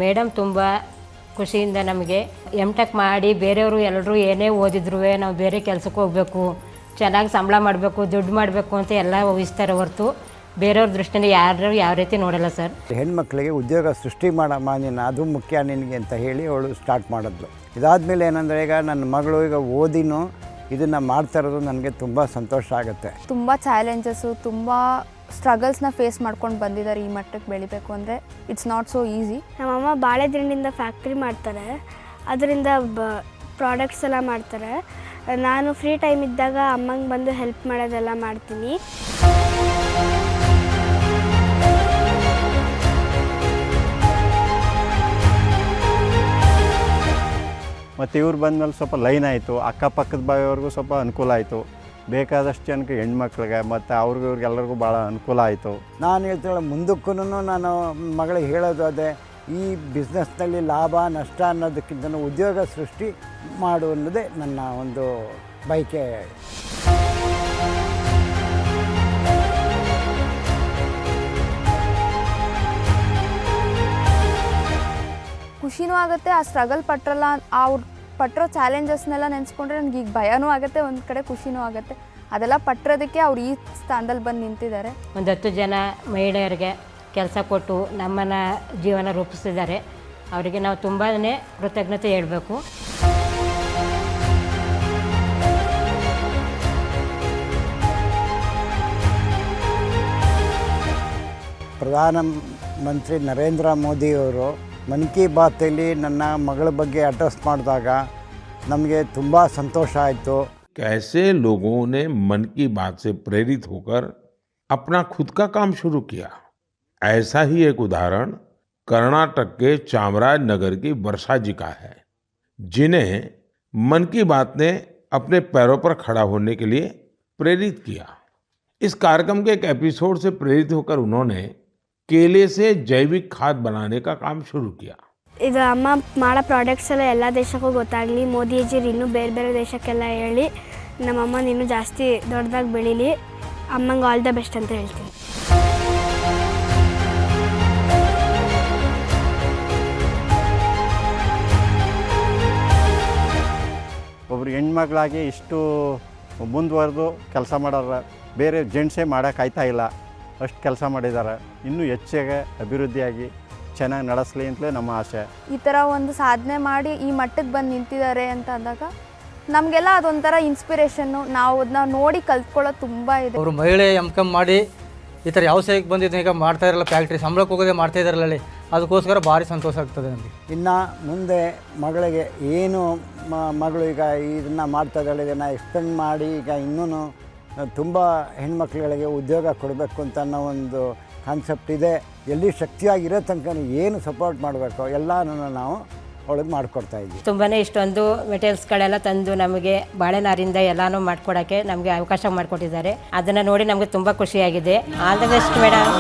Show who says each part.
Speaker 1: Madam ತುಂಬ ಖುಷಿಯಿಂದ ನಮಗೆ ಎಮ್.ಟೆಕ್ ಮಾಡಿ ಬೇರೆಯವರು ಎಲ್ಲರೂ ಏನೇ ಓದಿದ್ರು ನಾವು ಬೇರೆ ಕೆಲಸಕ್ಕೆ ಹೋಗಬೇಕು, ಚೆನ್ನಾಗಿ ಸಂಬಳ ಮಾಡಬೇಕು, ದುಡ್ಡು ಮಾಡಬೇಕು ಅಂತ ಎಲ್ಲ ಊಹಿಸ್ತಾರೆ ಹೊರತು ಬೇರೆಯವ್ರ ದೃಷ್ಟಿಯಿಂದ ಯಾರು ಯಾವ ರೀತಿ ನೋಡಲ್ಲ ಸರ್.
Speaker 2: ಹೆಣ್ಮಕ್ಳಿಗೆ ಉದ್ಯೋಗ ಸೃಷ್ಟಿ ಮಾಡಮ್ಮ ನೀನು, ಅದು ಮುಖ್ಯ ನಿನಗೆ ಅಂತ ಹೇಳಿ ಅವಳು ಸ್ಟಾರ್ಟ್ ಮಾಡಿದ್ಲು. ಇದಾದಮೇಲೆ ಏನಂದರೆ ಈಗ ನನ್ನ ಮಗಳು ಈಗ ಓದಿನೂ ಇದನ್ನು ಮಾಡ್ತಾ ಇರೋದು ನನಗೆ ತುಂಬ ಸಂತೋಷ ಆಗುತ್ತೆ.
Speaker 3: ತುಂಬ ಚಾಲೆಂಜಸ್ಸು, ತುಂಬ ಸ್ಟ್ರಗಲ್ಸ್ನ ಫೇಸ್ ಮಾಡ್ಕೊಂಡು ಬಂದಿದ್ದಾರೆ. ಈ ಮಟ್ಟಕ್ಕೆ ಬೆಳಿಬೇಕು ಅಂದರೆ ಇಟ್ಸ್ ನಾಟ್ ಸೋ ಈಸಿ.
Speaker 4: ನಮ್ಮಮ್ಮ ಬಾಳೆದಿಂಡಿಂದ ಫ್ಯಾಕ್ಟ್ರಿ ಮಾಡ್ತಾರೆ, ಅದರಿಂದ ಪ್ರಾಡಕ್ಟ್ಸ್ ಎಲ್ಲ ಮಾಡ್ತಾರೆ. ನಾನು ಫ್ರೀ ಟೈಮ್ ಇದ್ದಾಗ ಅಮ್ಮಂಗೆ ಬಂದು ಹೆಲ್ಪ್ ಮಾಡೋದೆಲ್ಲ ಮಾಡ್ತೀನಿ.
Speaker 5: ಮತ್ತು ಇವ್ರು ಬಂದಮೇಲೆ ಸ್ವಲ್ಪ ಲೈನ್ ಆಯಿತು, ಅಕ್ಕಪಕ್ಕದ ಬಾವಿಯವ್ರಿಗೂ ಸ್ವಲ್ಪ ಅನುಕೂಲ ಆಯಿತು, ಬೇಕಾದಷ್ಟು ಜನಕ್ಕೆ ಹೆಣ್ಮಕ್ಳಿಗೆ ಮತ್ತು ಇವ್ರಿಗೆಲ್ಲರಿಗೂ ಭಾಳ ಅನುಕೂಲ ಆಯಿತು.
Speaker 2: ನಾನು ಹೇಳ್ತಾಳೆ ಮುಂದಕ್ಕೂ ನಾನು ಮಗಳಿಗೆ ಹೇಳೋದು ಅದೇ, ಈ ಬಿಸ್ನೆಸ್ನಲ್ಲಿ ಲಾಭ ನಷ್ಟ ಅನ್ನೋದಕ್ಕಿಂತ ಉದ್ಯೋಗ ಸೃಷ್ಟಿ ಮಾಡು ಅನ್ನೋದೇ ನನ್ನ ಒಂದು ಬಯಕೆ.
Speaker 3: ಖುಷಿನೂ ಆಗುತ್ತೆ, ಆ ಸ್ಟ್ರಗಲ್ ಪಟ್ಟರಲ್ಲ, ಅವ್ರು ಪಟ್ಟಿರೋ ಚಾಲೆಂಜಸ್ನೆಲ್ಲ ನೆನೆಸ್ಕೊಂಡ್ರೆ ನನಗೆ ಈಗ ಭಯನೂ ಆಗುತ್ತೆ, ಒಂದು ಕಡೆ ಖುಷಿನೂ ಆಗುತ್ತೆ. ಅದೆಲ್ಲ ಪಟ್ಟಿರೋದಕ್ಕೆ ಅವ್ರು ಈ ಸ್ಥಾನದಲ್ಲಿ ಬಂದು ನಿಂತಿದ್ದಾರೆ.
Speaker 1: ಒಂದು 10 ಜನ ಮಹಿಳೆಯರಿಗೆ ಕೆಲಸ ಕೊಟ್ಟು ನಮ್ಮನ್ನು ಜೀವನ ರೂಪಿಸಿದ್ದಾರೆ. ಅವರಿಗೆ ನಾವು ತುಂಬಾ ಕೃತಜ್ಞತೆ ಹೇಳಬೇಕು.
Speaker 2: ಪ್ರಧಾನಮಂತ್ರಿ ನರೇಂದ್ರ ಮೋದಿಯವರು ಮನ್ ಕಿ ಬಾತಲ್ಲಿ ನನ್ನ ಮಗಳ ಬಗ್ಗೆ ಅಡ್ರೆಸ್ ಮಾಡಿದಾಗ ನಮಗೆ ತುಂಬ ಸಂತೋಷ ಆಯಿತು.
Speaker 6: कैसे लोगों ने मन की बात से प्रेरित होकर अपना खुद का काम शुरू किया, ऐसा ही एक उदाहरण कर्नाटक के चामराजनगर की वर्षा जी का है, जिन्हें मन की बात ने अपने पैरों पर खड़ा होने के लिए प्रेरित किया. इस कार्यक्रम के एक एपिसोड से प्रेरित होकर उन्होंने केले से जैविक खाद बनाने का काम शुरू किया.
Speaker 4: ಇದು ಅಮ್ಮ ಮಾಡೋ ಪ್ರಾಡಕ್ಟ್ಸ್ ಎಲ್ಲ ದೇಶಕ್ಕೂ ಗೊತ್ತಾಗಲಿ, ಮೋದಿಜಿರು ಇನ್ನೂ ಬೇರೆ ಬೇರೆ ದೇಶಕ್ಕೆಲ್ಲ ಹೇಳಿ ನಮ್ಮಮ್ಮ ಇನ್ನೂ ಜಾಸ್ತಿ ದೊಡ್ಡದಾಗಿ ಬೆಳೀಲಿ. ಅಮ್ಮಂಗೆ ಆಲ್ ದ ಬೆಸ್ಟ್ ಅಂತ ಹೇಳ್ತೀನಿ.
Speaker 5: ಒಬ್ರು ಹೆಣ್ಮಕ್ಳಾಗಿ ಇಷ್ಟು ಮುಂದುವರೆದು ಕೆಲಸ ಮಾಡೋರ ಬೇರೆ ಜೆಂಟ್ಸೇ ಮಾಡೋಕ್ಕಾಯ್ತಾ ಇಲ್ಲ, ಅಷ್ಟು ಕೆಲಸ ಮಾಡಿದ್ದಾರೆ. ಇನ್ನೂ ಹೆಚ್ಚಿಗೆ ಅಭಿವೃದ್ಧಿಯಾಗಿ ಚೆನ್ನಾಗಿ ನಡೆಸಲಿ ಅಂತಲೇ ನಮ್ಮ ಆಸೆ.
Speaker 3: ಈ ಥರ ಒಂದು ಸಾಧನೆ ಮಾಡಿ ಈ ಮಟ್ಟಕ್ಕೆ ಬಂದು ನಿಂತಿದ್ದಾರೆ ಅಂತ ಅಂದಾಗ ನಮಗೆಲ್ಲ ಅದೊಂಥರ ಇನ್ಸ್ಪಿರೇಷನ್ನು. ನಾವು ಅದನ್ನ ನೋಡಿ ಕಲ್ತ್ಕೊಳ್ಳೋದು ತುಂಬ ಇದೆ.
Speaker 7: ಅವರು ಮಹಿಳೆ ಎಮ್.ಕಾಮ್ ಮಾಡಿ ಈ ಥರ ಯಾವ ಸೇವೆಗೆ ಬಂದಿದ್ದು ಈಗ ಮಾಡ್ತಾ ಇರಲ್ಲ, ಫ್ಯಾಕ್ಟ್ರಿ ಸಂಬಳಕ್ಕೆ ಹೋಗೋದೇ ಮಾಡ್ತಾ ಇದ್ದಾರಲ್ಲ ಅಲ್ಲಿ, ಅದಕ್ಕೋಸ್ಕರ ಭಾರಿ ಸಂತೋಷ ಆಗ್ತದೆ ನನಗೆ.
Speaker 2: ಇನ್ನು ಮುಂದೆ ಮಗಳಿಗೆ ಏನು ಮಗಳು ಈಗ ಇದನ್ನು ಮಾಡ್ತಾ ಇದ್ದಾಳೆ, ಇದನ್ನು ಎಕ್ಸ್ಟೆಂಡ್ ಮಾಡಿ ಈಗ ಇನ್ನೂ ತುಂಬ ಹೆಣ್ಮಕ್ಳುಗಳಿಗೆ ಉದ್ಯೋಗ ಕೊಡಬೇಕು ಅಂತ ಅನ್ನೋ ಒಂದು ಕಾನ್ಸೆಪ್ಟ್ ಇದೆ. ಎಲ್ಲಿ ಶಕ್ತಿಯಾಗಿರೋ ತನಕ ಏನು ಸಪೋರ್ಟ್ ಮಾಡಬೇಕು ಎಲ್ಲನೂ ನಾವು ಅವಳಿಗೆ ಮಾಡಿಕೊಡ್ತಾ ಇದ್ವಿ.
Speaker 1: ತುಂಬಾ ಇಷ್ಟೊಂದು ಮೆಟೀರಿಯಲ್ಸ್ಗಳೆಲ್ಲ ತಂದು ನಮಗೆ ಬಾಳೆನಾರಿಂದ ಎಲ್ಲನೂ ಮಾಡ್ಕೊಡೋಕ್ಕೆ ನಮಗೆ ಅವಕಾಶ ಮಾಡಿಕೊಟ್ಟಿದ್ದಾರೆ. ಅದನ್ನು ನೋಡಿ ನಮಗೆ ತುಂಬ ಖುಷಿಯಾಗಿದೆ. All the best madam.